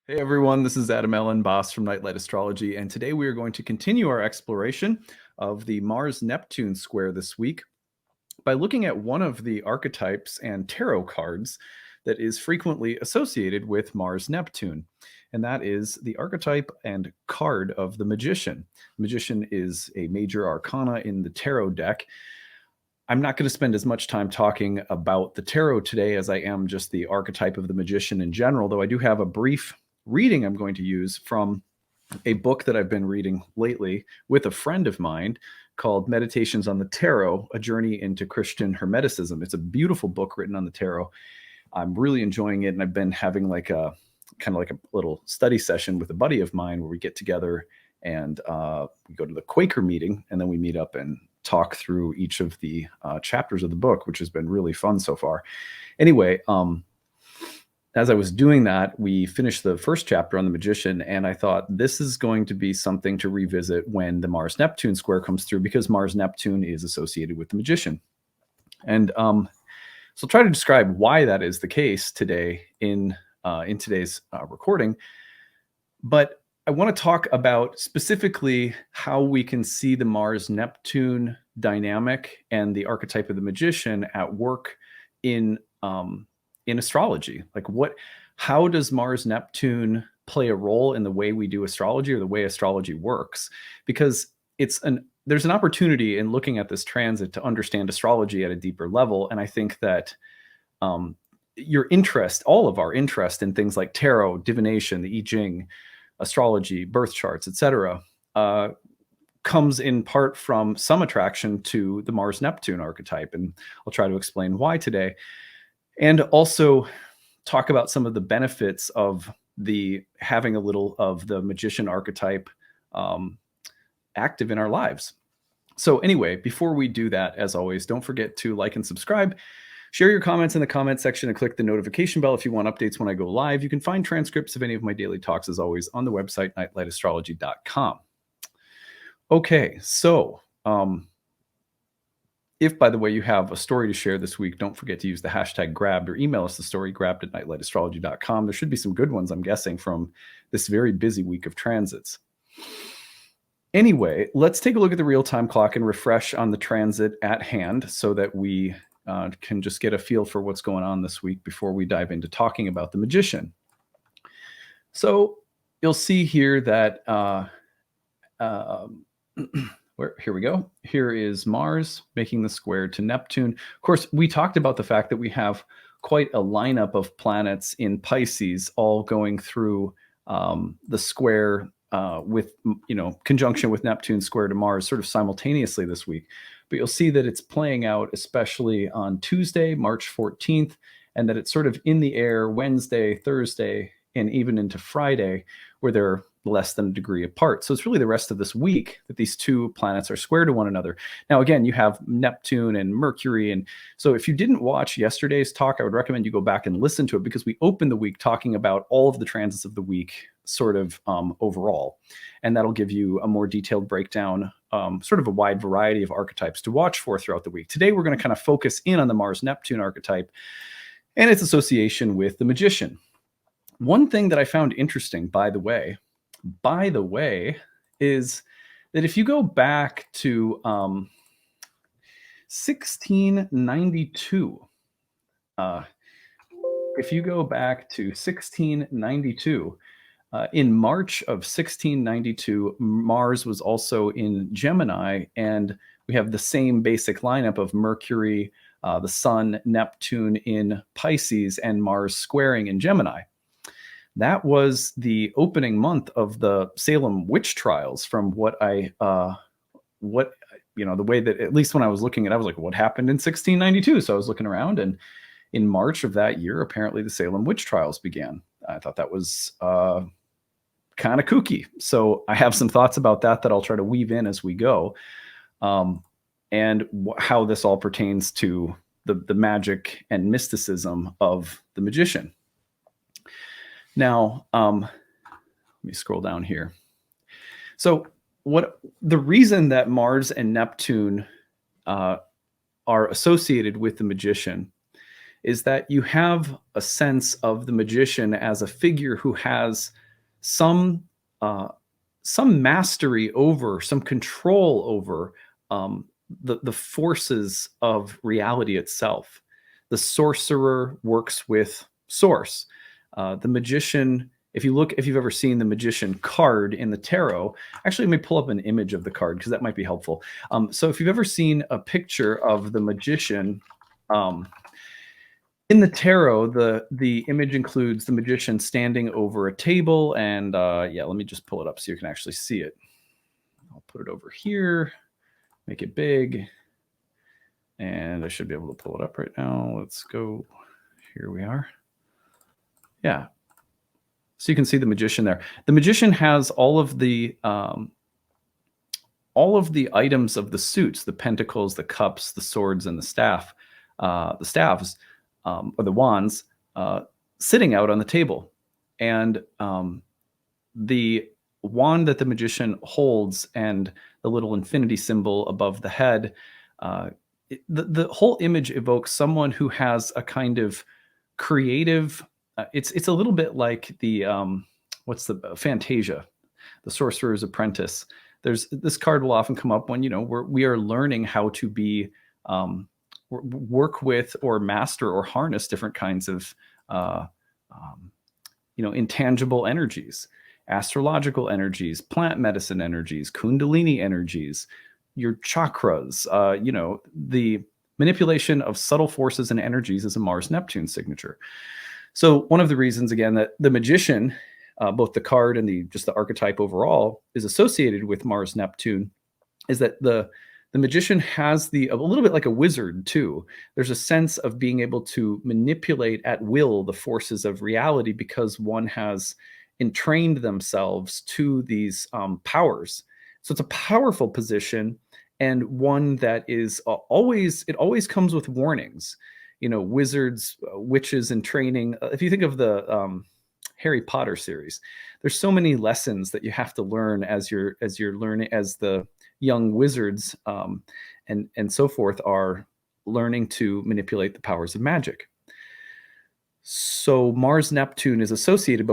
Hey everyone, this is Adam Elenbaas from Nightlight Astrology, and today we are going to continue our exploration of the Mars-Neptune square this week by looking at one of the archetypes and tarot cards that is frequently associated with Mars-Neptune, and that is the archetype and card of the Magician. The Magician is a major arcana in the tarot deck. I'm not going to spend as much time talking about the tarot today as I am just the archetype of the Magician in general, though I do have a brief reading I'm going to use from a book that I've been reading lately with a friend of mine called Meditations on the Tarot, A Journey into Christian Hermeticism. It's a beautiful book written on the tarot. I'm really enjoying it, and I've been having like a kind of like a little study session with a buddy of mine where we get together and we go to the Quaker meeting, and then we meet up and talk through each of the chapters of the book, which has been really fun so far. Anyway, as I was doing that, we finished the first chapter on the Magician, and I thought this is going to be something to revisit when the Mars-Neptune square comes through, because Mars-Neptune is associated with the Magician. And so I'll try to describe why that is the case today in today's recording. But I want to talk about specifically how we can see the Mars-Neptune dynamic and the archetype of the Magician at work in astrology. Like how does Mars-Neptune play a role in the way we do astrology, or the way astrology works? Because there's an opportunity in looking at this transit to understand astrology at a deeper level. And I think that your interest, all of our interest in things like tarot, divination, the I Ching, astrology, birth charts, etc., comes in part from some attraction to the Mars-Neptune archetype. And I'll try to explain why today. And also talk about some of the benefits of having a little of the Magician archetype active in our lives. So anyway, before we do that, as always, don't forget to like and subscribe. Share your comments in the comment section and click the notification bell if you want updates when I go live. You can find transcripts of any of my daily talks, as always, on the website, nightlightastrology.com. Okay, so if, by the way, you have a story to share this week, don't forget to use the hashtag grabbed, or email us the story, grabbed@nightlightastrology.com. There should be some good ones, I'm guessing, from this very busy week of transits. Anyway, let's take a look at the real-time clock and refresh on the transit at hand so that we can just get a feel for what's going on this week before we dive into talking about the Magician. So you'll see here that here we go. Here is Mars making the square to Neptune. Of course, we talked about the fact that we have quite a lineup of planets in Pisces all going through the square with, conjunction with Neptune square to Mars sort of simultaneously this week. But you'll see that it's playing out especially on Tuesday, March 14th, and that it's sort of in the air Wednesday, Thursday, and even into Friday, where they're less than a degree apart. So it's really the rest of this week that these two planets are square to one another. Now, again, you have Neptune and Mercury. And so if you didn't watch yesterday's talk, I would recommend you go back and listen to it, because we opened the week talking about all of the transits of the week sort of overall. And that'll give you a more detailed breakdown, sort of a wide variety of archetypes to watch for throughout the week. Today, we're going to kind of focus in on the Mars-Neptune archetype and its association with the Magician. One thing that I found interesting, by the way, is that if you go back to 1692, in March of 1692, Mars was also in Gemini, and we have the same basic lineup of Mercury, the Sun, Neptune in Pisces, and Mars squaring in Gemini. That was the opening month of the Salem witch trials, from the way that, at least when I was looking at it, I was like, what happened in 1692? So I was looking around, and in March of that year, apparently the Salem witch trials began. I thought that was kind of kooky. So I have some thoughts about that I'll try to weave in as we go, and how this all pertains to the magic and mysticism of the Magician. Now, let me scroll down here. So the reason that Mars and Neptune are associated with the Magician is that you have a sense of the Magician as a figure who has some uh, some mastery over, some control over the forces of reality itself. The sorcerer works with source. The magician, if you've ever seen the magician card in the tarot, actually, let me pull up an image of the card because that might be helpful. So if you've ever seen a picture of the magician, um, in the tarot, the image includes the magician standing over a table, and yeah, let me just pull it up so you can actually see it. I'll put it over here, make it big, and I should be able to pull it up right now. Let's go. Here we are. Yeah. So you can see the magician there. The magician has all of the items of the suits: the pentacles, the cups, the swords, and the staves, or the wands, sitting out on the table. And the wand that the magician holds and the little infinity symbol above the head, the whole image evokes someone who has a kind of creative. It's a little bit like the what's the Fantasia, the Sorcerer's Apprentice. There's this card will often come up when we are learning how to be work with or master or harness different kinds of intangible energies, astrological energies, plant medicine energies, kundalini energies, your chakras. The manipulation of subtle forces and energies is a Mars-Neptune signature. So one of the reasons, again, that the magician, both the card and just the archetype overall, is associated with Mars-Neptune is that the magician has a little bit like a wizard too. There's a sense of being able to manipulate at will the forces of reality because one has entrained themselves to these powers. So it's a powerful position, and one that is always comes with warnings. Wizards, witches in training. If you think of the Harry Potter series, there's so many lessons that you have to learn as you're learning, as the young wizards and so forth are learning to manipulate the powers of magic. So Mars-Neptune is associated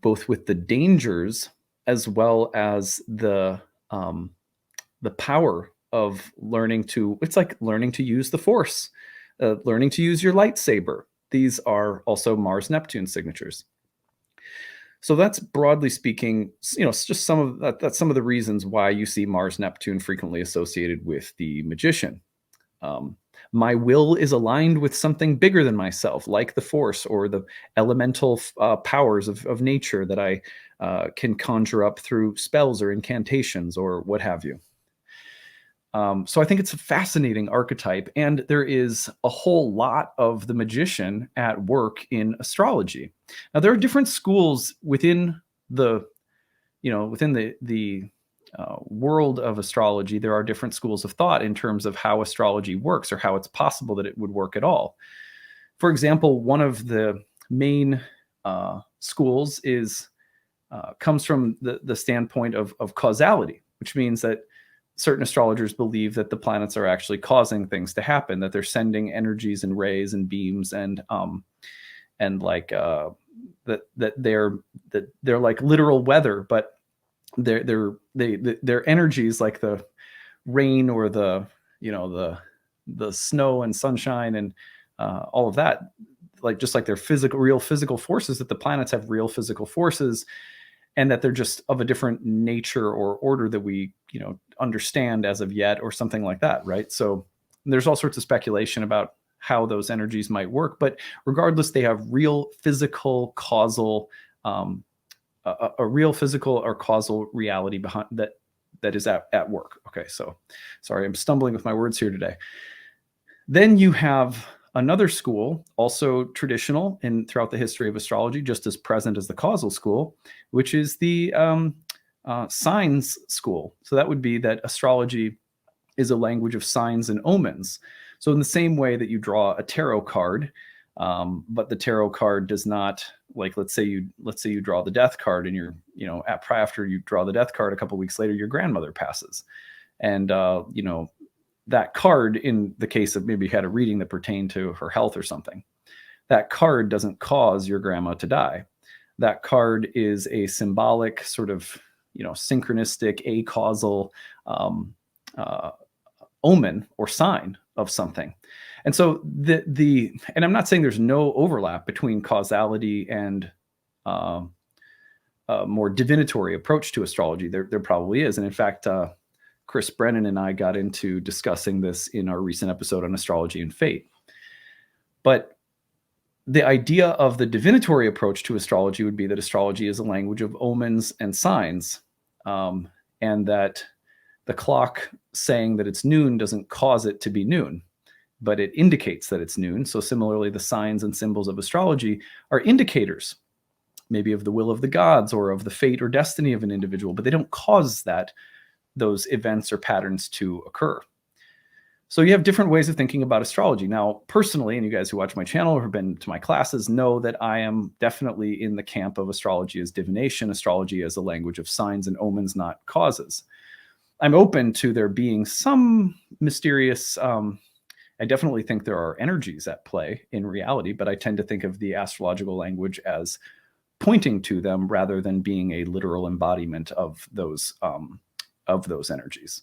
both with the dangers as well as the power of learning to. It's like learning to use the Force, learning to use your lightsaber. These are also Mars-Neptune signatures. So that's, broadly speaking, it's just that's some of the reasons why you see Mars-Neptune frequently associated with the magician. My will is aligned with something bigger than myself, like the Force or the elemental powers of nature that I can conjure up through spells or incantations or what have you. So I think it's a fascinating archetype, and there is a whole lot of the magician at work in astrology. Now, there are different schools within the world of astrology. There are different schools of thought in terms of how astrology works or how it's possible that it would work at all. For example, one of the main schools comes from the standpoint of causality, which means that certain astrologers believe that the planets are actually causing things to happen, that they're sending energies and rays and beams and like that they're like literal weather, but their energies, like the rain or the snow and sunshine and all of that, like just like they're real physical forces, that the planets have real physical forces, and that they're just of a different nature or order that we understand as of yet, or something like that, right? So there's all sorts of speculation about how those energies might work, but regardless, they have real physical causal a real physical or causal reality behind that is at work. Okay, so sorry, I'm stumbling with my words here today. Then you have another school, also traditional throughout the history of astrology, just as present as the causal school, which is the signs school. So that would be that astrology is a language of signs and omens. So in the same way that you draw a tarot card, but the tarot card does not, like, let's say you draw the death card, and after you draw the death card, a couple of weeks later, your grandmother passes, and that card, in the case of maybe you had a reading that pertained to her health or something, that card doesn't cause your grandma to die. that card is a symbolic sort of, synchronistic, acausal omen or sign of something. And so and I'm not saying there's no overlap between causality and a more divinatory approach to astrology. There probably is. And in fact, Chris Brennan and I got into discussing this in our recent episode on astrology and fate. But the idea of the divinatory approach to astrology would be that astrology is a language of omens and signs, and that the clock saying that it's noon doesn't cause it to be noon, but it indicates that it's noon. So similarly, the signs and symbols of astrology are indicators, maybe of the will of the gods or of the fate or destiny of an individual, but they don't cause those events or patterns to occur. So you have different ways of thinking about astrology. Now, personally, and you guys who watch my channel or have been to my classes know that I am definitely in the camp of astrology as divination, astrology as a language of signs and omens, not causes. I'm open to there being some mysterious, I definitely think there are energies at play in reality, but I tend to think of the astrological language as pointing to them rather than being a literal embodiment of those energies.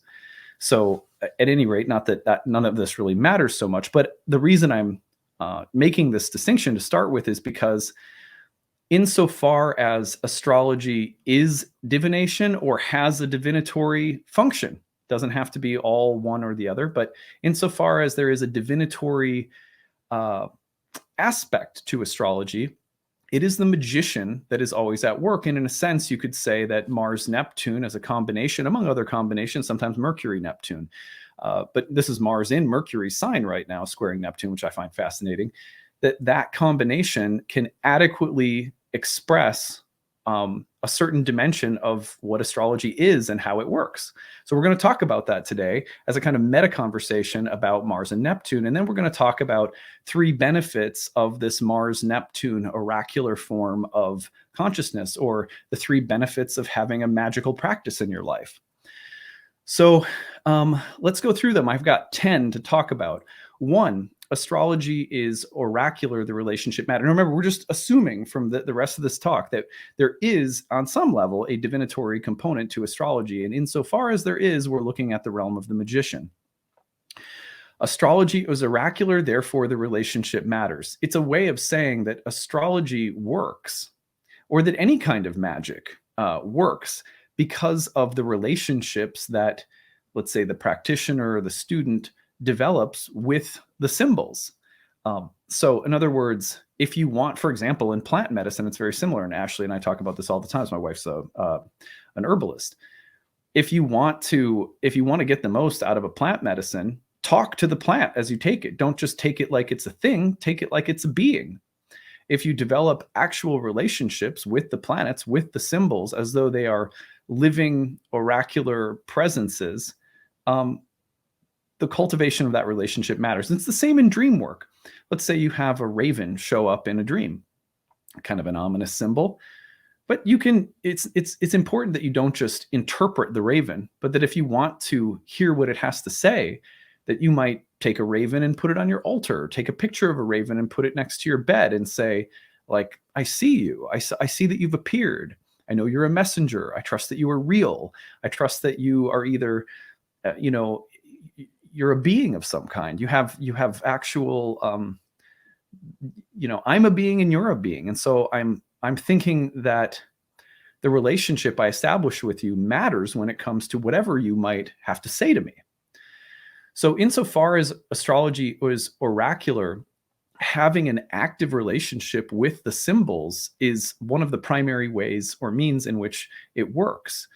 So at any rate, not that none of this really matters so much, but the reason I'm making this distinction to start with is because insofar as astrology is divination or has a divinatory function, doesn't have to be all one or the other, but insofar as there is a divinatory aspect to astrology, it is the magician that is always at work. And in a sense, you could say that Mars-Neptune as a combination, among other combinations, sometimes Mercury-Neptune. But this is Mars in Mercury's sign right now, squaring Neptune, which I find fascinating, that combination can adequately express a certain dimension of what astrology is and how it works. So we're going to talk about that today as a kind of meta conversation about Mars and Neptune. And then we're going to talk about 3 benefits of this Mars-Neptune oracular form of consciousness, or the 3 benefits of having a magical practice in your life. So let's go through them. I've got 10 to talk about. 1, astrology is oracular, the relationship matter. And remember, we're just assuming from the rest of this talk that there is, on some level, a divinatory component to astrology. And insofar as there is, we're looking at the realm of the magician. Astrology is oracular, therefore the relationship matters. It's a way of saying that astrology works, or that any kind of magic works, because of the relationships that, let's say, the practitioner or the student develops with the symbols. So in other words, if you want, for example, in plant medicine, it's very similar. And Ashley and I talk about this all the time. My wife's an herbalist. If you want to get the most out of a plant medicine, talk to the plant as you take it. Don't just take it like it's a thing. Take it like it's a being. If you develop actual relationships with the planets, with the symbols, as though they are living oracular presences, the cultivation of that relationship matters. And it's the same in dream work. Let's say you have a raven show up in a dream, kind of an ominous symbol. But it's important that you don't just interpret the raven, but that if you want to hear what it has to say, that you might take a raven and put it on your altar, or take a picture of a raven and put it next to your bed and say, like, I see you. I see that you've appeared. I know you're a messenger. I trust that you are real. I trust that you are either, you're a being of some kind. You have actual, I'm a being and you're a being. And so I'm thinking that the relationship I establish with you matters when it comes to whatever you might have to say to me. So insofar as astrology is oracular, having an active relationship with the symbols is one of the primary ways or means in which it works.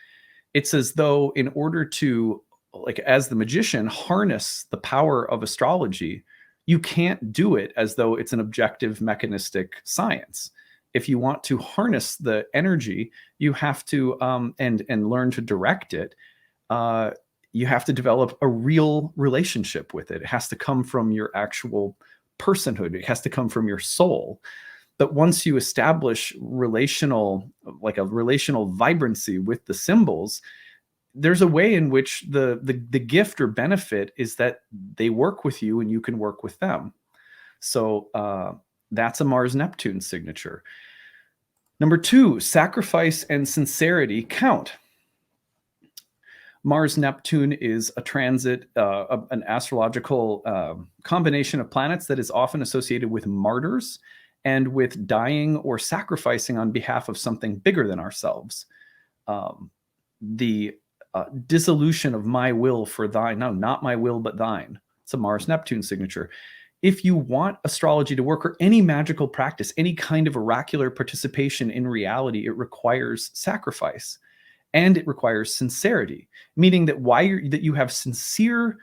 It's as though in order to, like, as the magician, harness the power of astrology, you can't do it as though it's an objective mechanistic science. If you want to harness the energy, you have to and learn to direct it. You have to develop a real relationship with it. It has to come from your actual personhood. It has to come from your soul. But once you establish a relational vibrancy with the symbols, there's a way in which the gift or benefit is that they work with you and you can work with them. So that's a Mars-Neptune signature. Number 2, sacrifice and sincerity count. Mars-Neptune is a transit, an astrological combination of planets that is often associated with martyrs and with dying or sacrificing on behalf of something bigger than ourselves. The dissolution of my will for thine, no, not my will, but thine. It's a Mars-Neptune signature. If you want astrology to work, or any magical practice, any kind of oracular participation in reality, it requires sacrifice. And it requires sincerity, meaning that that you have sincere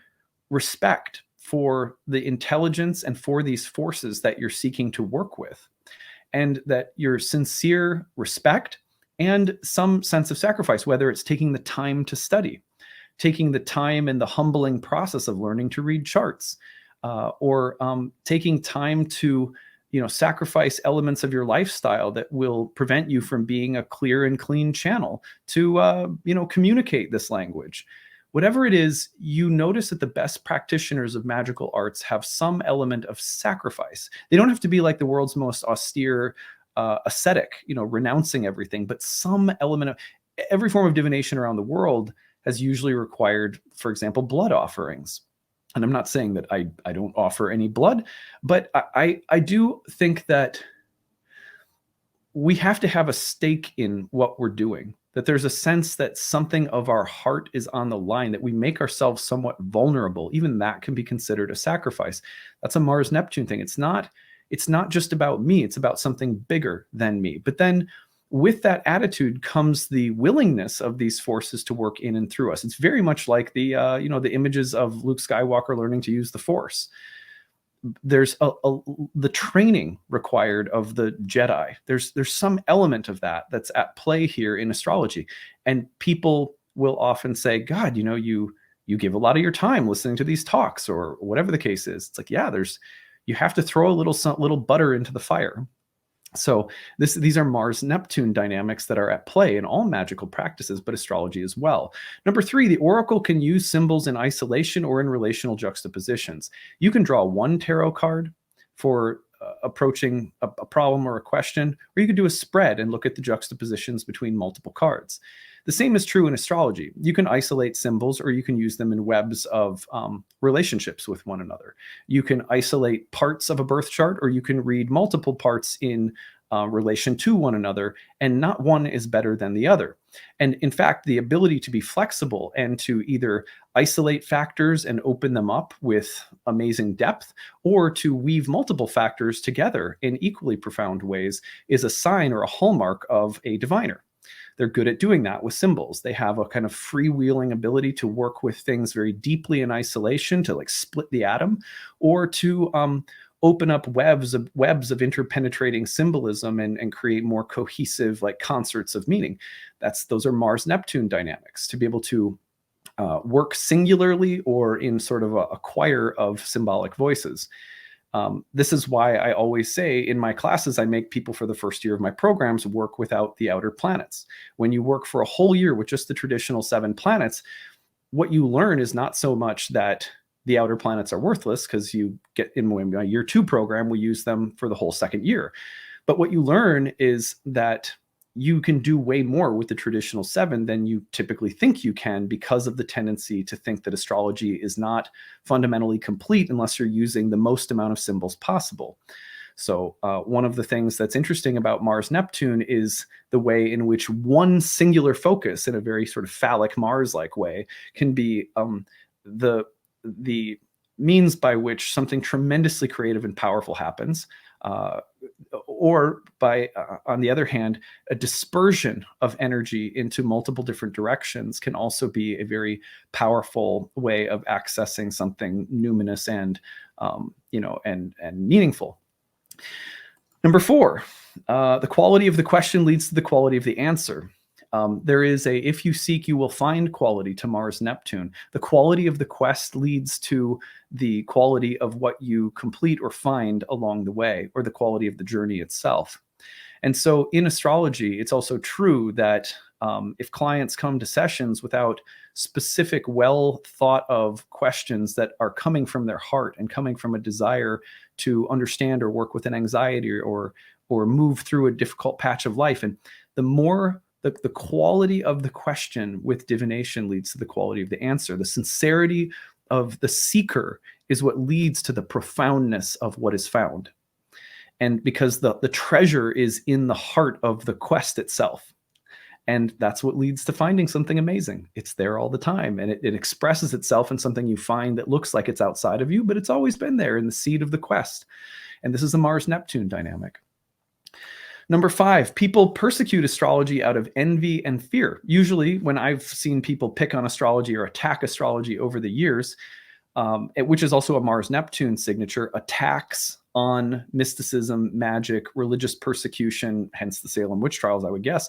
respect for the intelligence and for these forces that you're seeking to work with, and that your sincere respect and some sense of sacrifice, whether it's taking the time to study, taking the time and the humbling process of learning to read charts, or taking time to sacrifice elements of your lifestyle that will prevent you from being a clear and clean channel to, communicate this language. Whatever it is, you notice that the best practitioners of magical arts have some element of sacrifice. They don't have to be like the world's most austere ascetic, renouncing everything, but some element of every form of divination around the world has usually required, for example, blood offerings. And I'm not saying that I don't offer any blood, but I do think that we have to have a stake in what we're doing, that there's a sense that something of our heart is on the line, that we make ourselves somewhat vulnerable. Even that can be considered a sacrifice. That's a Mars-Neptune thing. It's not just about me. It's about something bigger than me. But then with that attitude comes the willingness of these forces to work in and through us. It's very much like the the images of Luke Skywalker learning to use the Force. There's the training required of the Jedi. There's some element of that that's at play here in astrology, and people will often say, "God, you give a lot of your time listening to these talks," or whatever the case is. It's like, yeah, you have to throw a little butter into the fire. So these are Mars-Neptune dynamics that are at play in all magical practices, but astrology as well. Number 3, the oracle can use symbols in isolation or in relational juxtapositions. You can draw one tarot card for approaching a problem or a question, or you could do a spread and look at the juxtapositions between multiple cards. The same is true in astrology. You can isolate symbols, or you can use them in webs of relationships with one another. You can isolate parts of a birth chart, or you can read multiple parts in relation to one another, and not one is better than the other. And in fact, the ability to be flexible and to either isolate factors and open them up with amazing depth, or to weave multiple factors together in equally profound ways, is a sign or a hallmark of a diviner. They're good at doing that with symbols. They have a kind of freewheeling ability to work with things very deeply in isolation, to like split the atom, or to open up webs of interpenetrating symbolism and create more cohesive like concerts of meaning. Those are Mars-Neptune dynamics, to be able to work singularly or in sort of a choir of symbolic voices. This is why I always say in my classes, I make people for the first year of my programs work without the outer planets. When you work for a whole year with just the traditional 7 planets, what you learn is not so much that the outer planets are worthless, because you get in my year 2 program, we use them for the whole second year. But what you learn is that you can do way more with the traditional 7 than you typically think you can, because of the tendency to think that astrology is not fundamentally complete unless you're using the most amount of symbols possible. So one of the things that's interesting about Mars-Neptune is the way in which one singular focus, in a very sort of phallic Mars-like way, can be the means by which something tremendously creative and powerful happens. Or by, on the other hand, a dispersion of energy into multiple different directions can also be a very powerful way of accessing something numinous and, and meaningful. Number 4, the quality of the question leads to the quality of the answer. There is a "if you seek, you will find" quality to Mars-Neptune. The quality of the quest leads to the quality of what you complete or find along the way, or the quality of the journey itself. And so in astrology, it's also true that If clients come to sessions without specific, well thought of questions that are coming from their heart and coming from a desire to understand or work with an anxiety or move through a difficult patch of life, and the more the quality of the question with divination leads to the quality of the answer. The sincerity of the seeker is what leads to the profoundness of what is found. And because the treasure is in the heart of the quest itself. And that's what leads to finding something amazing. It's there all the time, and it expresses itself in something you find that looks like it's outside of you, but it's always been there in the seed of the quest. And this is a Mars-Neptune dynamic. Number 5, people persecute astrology out of envy and fear. Usually when I've seen people pick on astrology or attack astrology over the years, which is also a Mars-Neptune signature, attacks on mysticism, magic, religious persecution, hence the Salem witch trials, I would guess.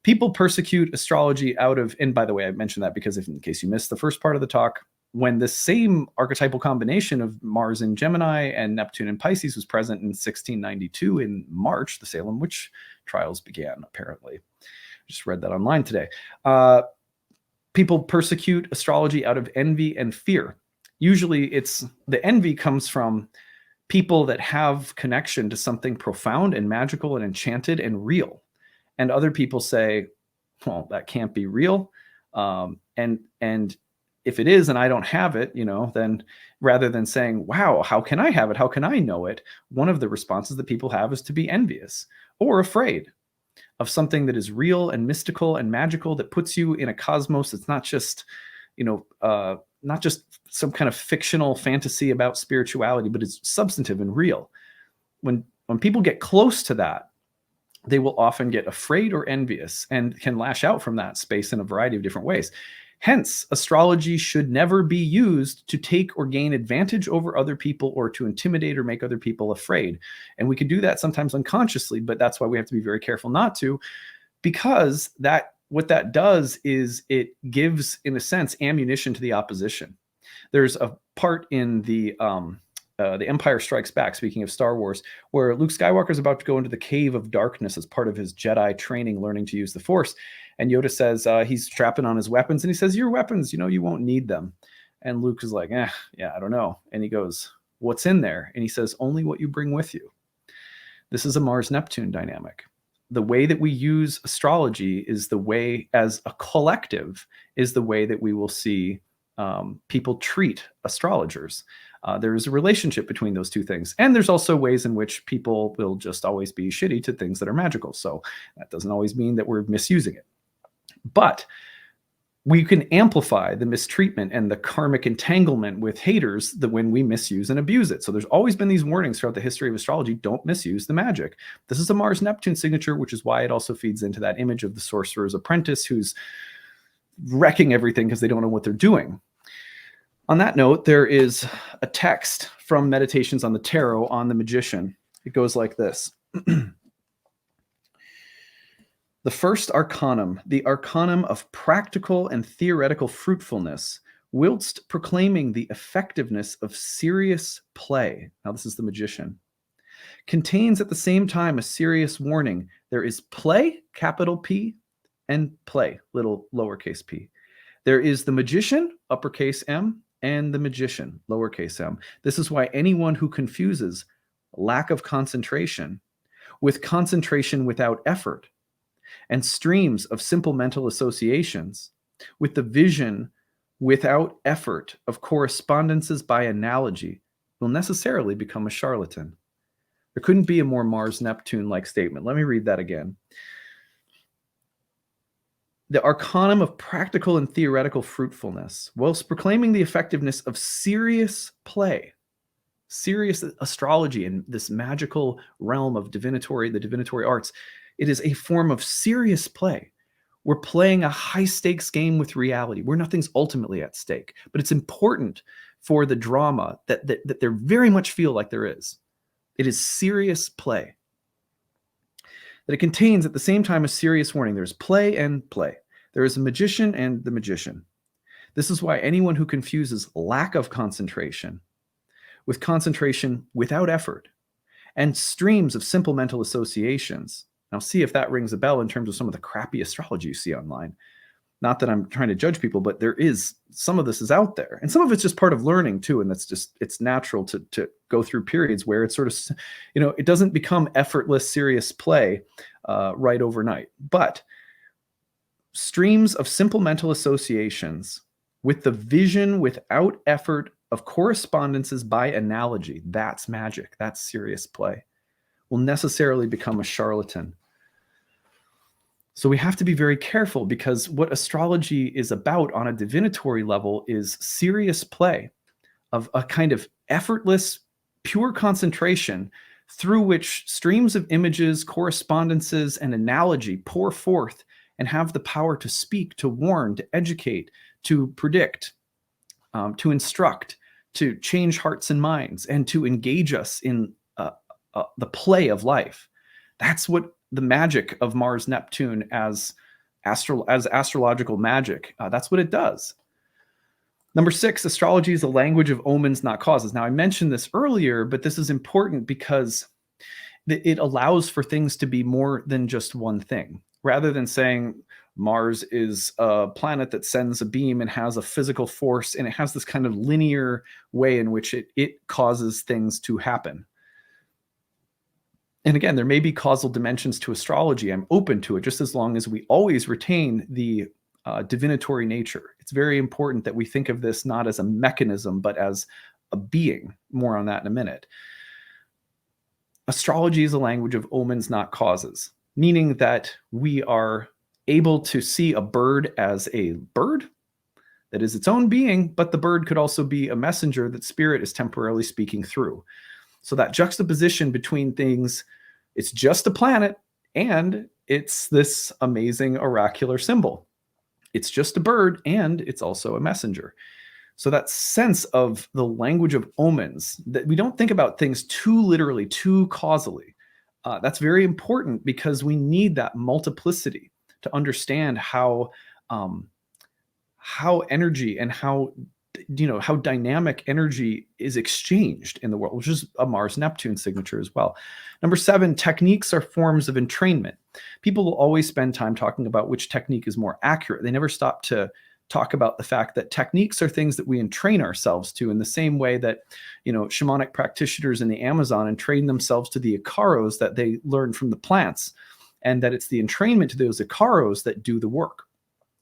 People persecute astrology out of, and by the way, I mentioned that because in case you missed the first part of the talk, when the same archetypal combination of Mars in Gemini and Neptune in Pisces was present in 1692 in March, the Salem witch trials began, apparently. I just read that online today. People persecute astrology out of envy and fear. Usually the envy comes from people that have connection to something profound and magical and enchanted and real. And other people say, well, that can't be real. And if it is and I don't have it, then rather than saying, wow, how can I have it? How can I know it? One of the responses that people have is to be envious or afraid of something that is real and mystical and magical, that puts you in a cosmos that's not just, not just some kind of fictional fantasy about spirituality, but it's substantive and real. When people get close to that, they will often get afraid or envious and can lash out from that space in a variety of different ways. Hence, astrology should never be used to take or gain advantage over other people or to intimidate or make other people afraid. And we can do that sometimes unconsciously, but that's why we have to be very careful not to, because what that does is it gives, in a sense, ammunition to the opposition. There's a part in the Empire Strikes Back, speaking of Star Wars, where Luke Skywalker is about to go into the cave of darkness as part of his Jedi training, learning to use the Force. And Yoda says he's strapping on his weapons, and he says, your weapons, you won't need them. And Luke is like, yeah, I don't know. And he goes, what's in there? And he says, only what you bring with you. This is a Mars-Neptune dynamic. The way that we use astrology is the way, as a collective, is the way that we will see people treat astrologers. There is a relationship between those two things. And there's also ways in which people will just always be shitty to things that are magical. So that doesn't always mean that we're misusing it. But we can amplify the mistreatment and the karmic entanglement with haters that when we misuse and abuse it. So there's always been these warnings throughout the history of astrology: don't misuse the magic. This is a Mars-Neptune signature, which is why it also feeds into that image of the sorcerer's apprentice who's wrecking everything because they don't know what they're doing. On that note, there is a text from Meditations on the Tarot on the Magician. It goes like this. The first arcanum, the arcanum of practical and theoretical fruitfulness, whilst proclaiming the effectiveness of serious play. Now, this is the Magician. Contains at the same time a serious warning. There is play, capital P, and play, little lowercase p. There is the Magician, uppercase M, and the Magician, lowercase m. This is why anyone who confuses lack of concentration with concentration without effort, and streams of simple mental associations with the vision without effort of correspondences by analogy, will necessarily become a charlatan. There couldn't be a more Mars-Neptune-like statement. Let me read that again. The arcanum of practical and theoretical fruitfulness, whilst proclaiming the effectiveness of serious play, serious astrology in this magical realm of the divinatory arts. It is a form of serious play. We're playing a high-stakes game with reality where nothing's ultimately at stake, but it's important for the drama that there very much feel like there is. It is serious play. That it contains at the same time a serious warning. There's play and play. There is a magician and the magician. This is why anyone who confuses lack of concentration with concentration without effort and streams of simple mental associations Now see if that rings a bell in terms of some of the crappy astrology you see online. Not that I'm trying to judge people, but there is some of this is out there, and some of it's just part of learning too. And that's just, it's natural to go through periods where it's sort of, it doesn't become effortless, serious play right overnight. But streams of simple mental associations with the vision without effort of correspondences by analogy, that's magic. That's serious play. Will necessarily become a charlatan. So we have to be very careful, because what astrology is about on a divinatory level is serious play of a kind of effortless, pure concentration through which streams of images, correspondences, and analogy pour forth and have the power to speak, to warn, to educate, to predict, to instruct, to change hearts and minds, and to engage us in the play of life. That's what the magic of Mars-Neptune as astrological magic, that's what it does. Number 6, astrology is a language of omens, not causes. Now, I mentioned this earlier, but this is important because it allows for things to be more than just one thing. Rather than saying Mars is a planet that sends a beam and has a physical force, and it has this kind of linear way in which it causes things to happen. And again, there may be causal dimensions to astrology. I'm open to it, just as long as we always retain the divinatory nature. It's very important that we think of this not as a mechanism, but as a being. More on that in a minute. Astrology is a language of omens, not causes, meaning that we are able to see a bird as a bird that is its own being, but the bird could also be a messenger that spirit is temporarily speaking through. So that juxtaposition between things, it's just a planet and it's this amazing oracular symbol. It's just a bird and it's also a messenger. So that sense of the language of omens, that we don't think about things too literally, too causally. That's very important, because we need that multiplicity to understand how energy and how dynamic energy is exchanged in the world, which is a Mars-Neptune signature as well. Number 7, techniques are forms of entrainment. People will always spend time talking about which technique is more accurate. They never stop to talk about the fact that techniques are things that we entrain ourselves to, in the same way that, shamanic practitioners in the Amazon entrain themselves to the icaros that they learn from the plants, and that it's the entrainment to those icaros that do the work.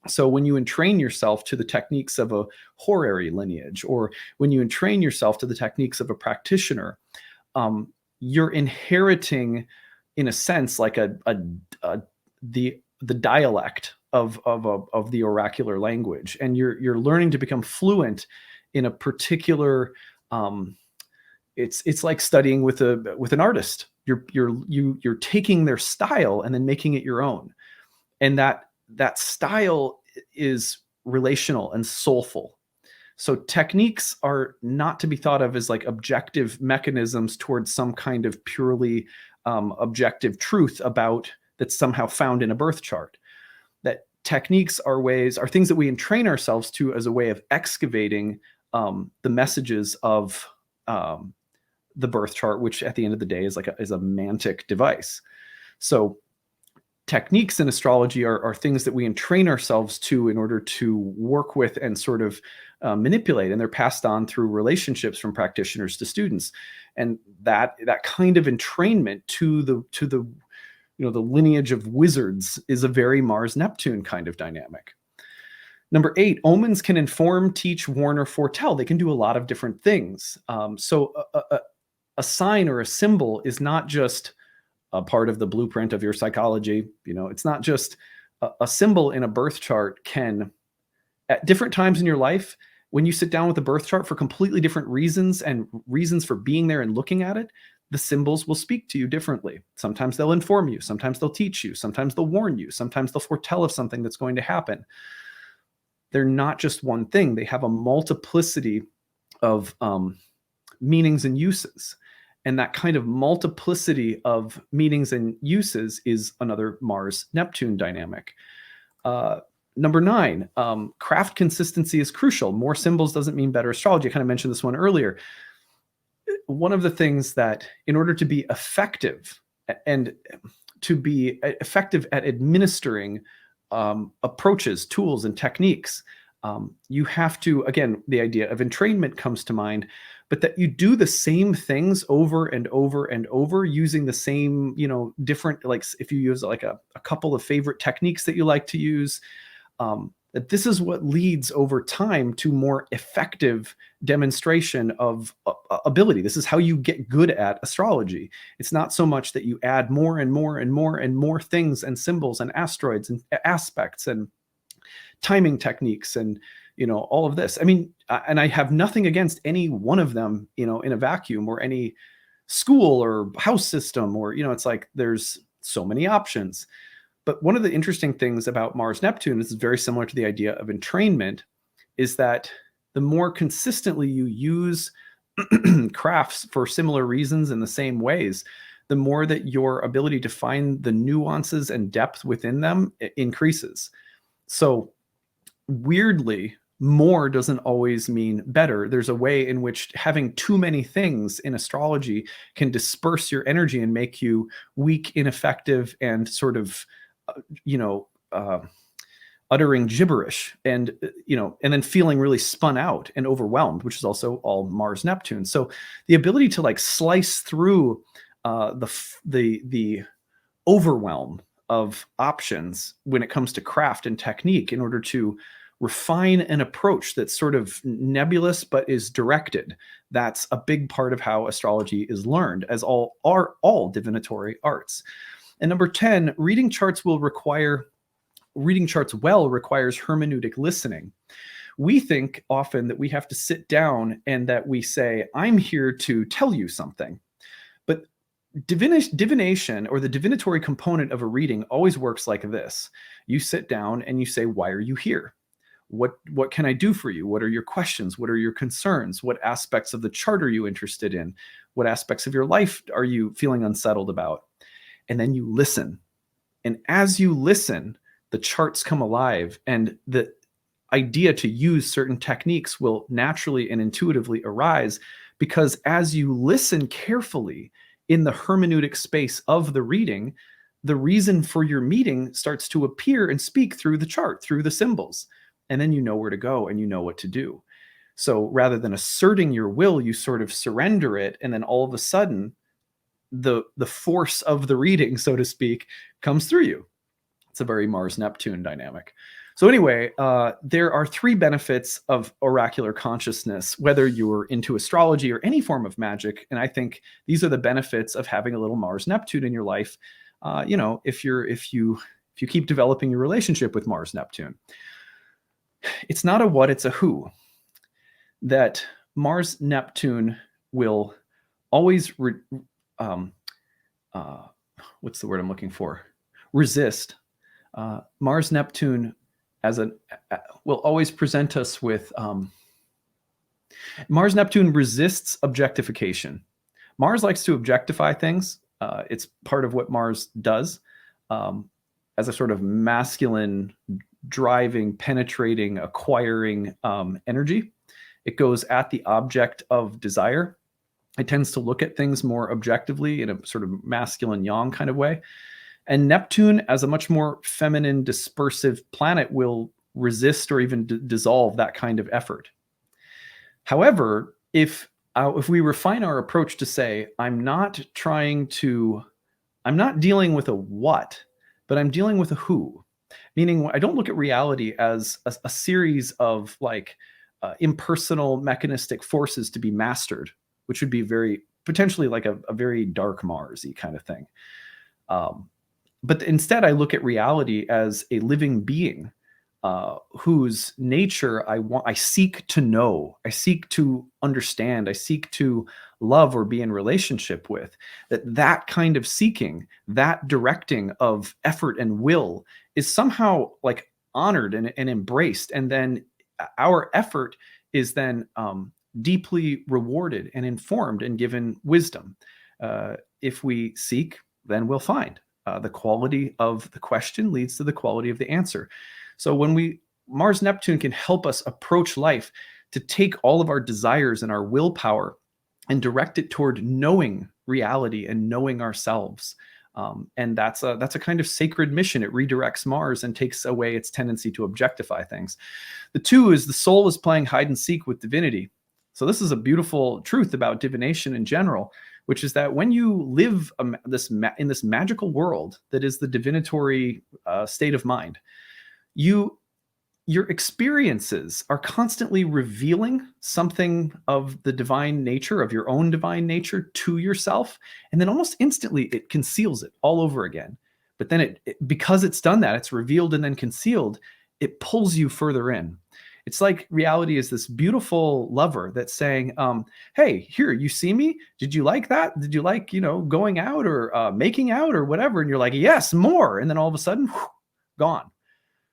So when you entrain yourself to the techniques of a horary lineage, or when you entrain yourself to the techniques of a practitioner, you're inheriting, in a sense, like the dialect of the oracular language, and you're learning to become fluent in a particular. It's like studying with an artist. You're taking their style and then making it your own, and that style is relational and soulful. So techniques are not to be thought of as like objective mechanisms towards some kind of purely objective truth about that's somehow found in a birth chart. That techniques are things that we entrain ourselves to as a way of excavating the messages of the birth chart, which at the end of the day is a mantic device. So techniques in astrology are things that we entrain ourselves to in order to work with and sort of manipulate, and they're passed on through relationships from practitioners to students. And that kind of entrainment to the lineage of wizards is a very Mars-Neptune kind of dynamic. Number 8, omens can inform, teach, warn, or foretell. They can do a lot of different things. So a sign or a symbol is not just a part of the blueprint of your psychology. It's not just a symbol in a birth chart can, at different times in your life, when you sit down with a birth chart for completely different reasons and reasons for being there and looking at it, the symbols will speak to you differently. Sometimes they'll inform you. Sometimes they'll teach you. Sometimes they'll warn you. Sometimes they'll foretell of something that's going to happen. They're not just one thing. They have a multiplicity of meanings and uses. And that kind of multiplicity of meanings and uses is another Mars-Neptune dynamic. Number 9, craft consistency is crucial. More symbols doesn't mean better astrology. I kind of mentioned this one earlier. One of the things that, in order to be effective and to be effective at administering approaches, tools, and techniques, you have to, again, the idea of entrainment comes to mind, but that you do the same things over and over and over using the same, different, like if you use like a couple of favorite techniques that you like to use, that this is what leads over time to more effective demonstration of ability. This is how you get good at astrology. It's not so much that you add more and more and more and more things and symbols and asteroids and aspects and timing techniques and all of this. I mean, and I have nothing against any one of them, in a vacuum, or any school or house system, or it's like there's so many options. But one of the interesting things about Mars-Neptune, this is very similar to the idea of entrainment, is that the more consistently you use crafts for similar reasons in the same ways, the more that your ability to find the nuances and depth within them increases. So weirdly, more doesn't always mean better. There's a way in which having too many things in astrology can disperse your energy and make you weak, ineffective, and sort of uttering gibberish, and and then feeling really spun out and overwhelmed, which is also all Mars-Neptune. So the ability to like slice through the overwhelm of options when it comes to craft and technique in order to refine an approach that's sort of nebulous but is directed. That's a big part of how astrology is learned, as all divinatory arts. And number 10, reading charts well requires hermeneutic listening. We think often that we have to sit down and that we say, I'm here to tell you something. But divination, or the divinatory component of a reading, always works like this. You sit down and you say, why are you here? What can I do for you? What are your questions? What are your concerns? What aspects of the chart are you interested in? What aspects of your life are you feeling unsettled about? And then you listen. And as you listen, the charts come alive, and the idea to use certain techniques will naturally and intuitively arise, because as you listen carefully in the hermeneutic space of the reading, the reason for your meeting starts to appear and speak through the chart, through the symbols. And then you know where to go and you know what to do. So rather than asserting your will, you sort of surrender it, and then all of a sudden, the force of the reading, so to speak, comes through you. It's a very Mars-Neptune dynamic. So anyway, there are 3 benefits of oracular consciousness, whether you're into astrology or any form of magic. And I think these are the benefits of having a little Mars-Neptune in your life. If you keep developing your relationship with Mars-Neptune, it's not a what, it's a who. That Mars-Neptune will always what's the word I'm looking for? Resist. Mars-Neptune will always present us with Mars-Neptune resists objectification. Mars likes to objectify things. It's part of what Mars does, as a sort of masculine, driving, penetrating, acquiring energy. It goes at the object of desire. It tends to look at things more objectively in a sort of masculine yang kind of way. And Neptune, as a much more feminine, dispersive planet, will resist or even dissolve that kind of effort. However, if we refine our approach to say, I'm not dealing with a what, but I'm dealing with a who, meaning I don't look at reality as a series of like impersonal mechanistic forces to be mastered, which would be very potentially like a very dark Mars-y kind of thing. But instead, I look at reality as a living being whose nature I seek to know, I seek to understand, I seek to love or be in relationship with. That kind of seeking, that directing of effort and will is somehow like honored and embraced, and then our effort is then deeply rewarded and informed and given wisdom. If we seek, then we'll find. The quality of the question leads to the quality of the answer. So when Mars-Neptune can help us approach life to take all of our desires and our willpower and direct it toward knowing reality and knowing ourselves, And that's a kind of sacred mission. It redirects Mars and takes away its tendency to objectify things. The two is the soul is playing hide and seek with divinity. So this is a beautiful truth about divination in general, which is that when you live in this magical world that is the divinatory state of mind, your experiences are constantly revealing something of the divine nature, of your own divine nature, to yourself, and then almost instantly it conceals it all over again. But then because it's done that, it's revealed and then concealed, it pulls you further in. It's like reality is this beautiful lover that's saying, hey, here, you see me? Did you like that? Did you like, going out or making out or whatever? And you're like, yes, more. And then all of a sudden, whew, gone.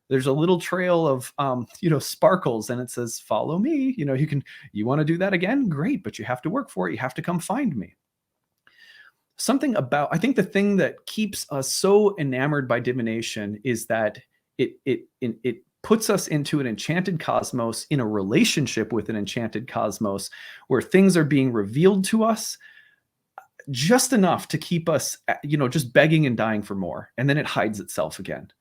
There's a little trail of, sparkles, and it says, follow me. You want to do that again? Great, but you have to work for it. You have to come find me. I think the thing that keeps us so enamored by divination is that it puts us into an enchanted cosmos, in a relationship with an enchanted cosmos, where things are being revealed to us just enough to keep us, just begging and dying for more. And then it hides itself again.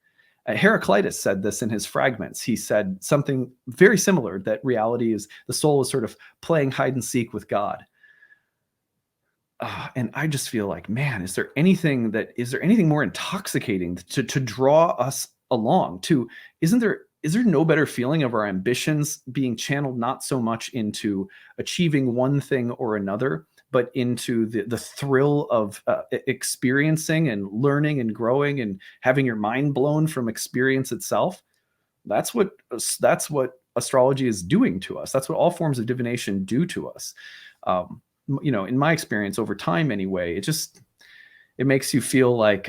Heraclitus said this in his fragments. He said something very similar, that reality is, the soul is sort of playing hide and seek with God. And I just feel like, man, is there anything more intoxicating to draw us along to? Is there no better feeling of our ambitions being channeled not so much into achieving one thing or another, but into the thrill of experiencing and learning and growing and having your mind blown from experience itself? That's what astrology is doing to us. That's what all forms of divination do to us. In my experience over time anyway, it makes you feel like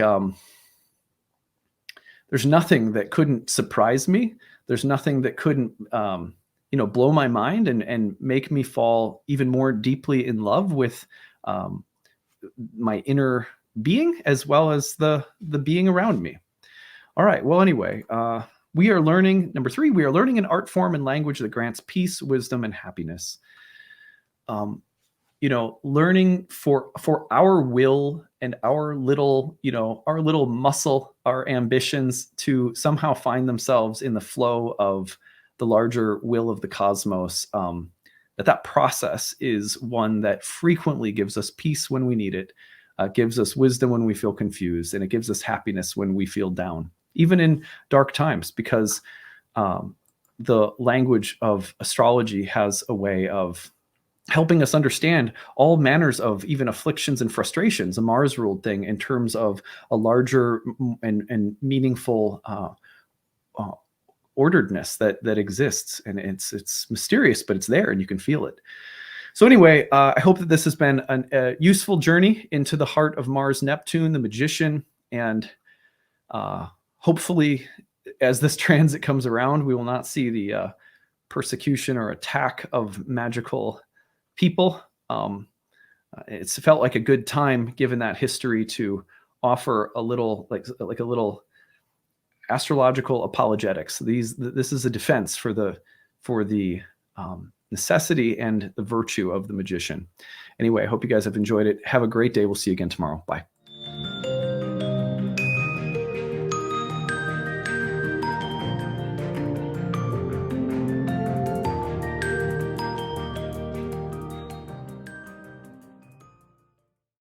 there's nothing that couldn't surprise me. There's nothing that couldn't blow my mind and make me fall even more deeply in love with my inner being, as well as the being around me. All right. Well, anyway, we are learning, number 3, we are learning an art form and language that grants peace, wisdom, and happiness. Learning for our will and our little muscle, our ambitions to somehow find themselves in the flow of the larger will of the cosmos, that process is one that frequently gives us peace when we need it, gives us wisdom when we feel confused, and it gives us happiness when we feel down, even in dark times, because the language of astrology has a way of helping us understand all manners of even afflictions and frustrations, a Mars-ruled thing, in terms of a larger and meaningful orderedness that exists. And it's mysterious, but it's there and you can feel it. So anyway, I hope that this has been a useful journey into the heart of Mars-Neptune, the magician, and hopefully as this transit comes around, we will not see the persecution or attack of magical people. It's felt like a good time, given that history, to offer a little like a little astrological apologetics. This is a defense for the necessity and the virtue of the magician. Anyway, I hope you guys have enjoyed it. Have a great day. We'll see you again tomorrow. Bye.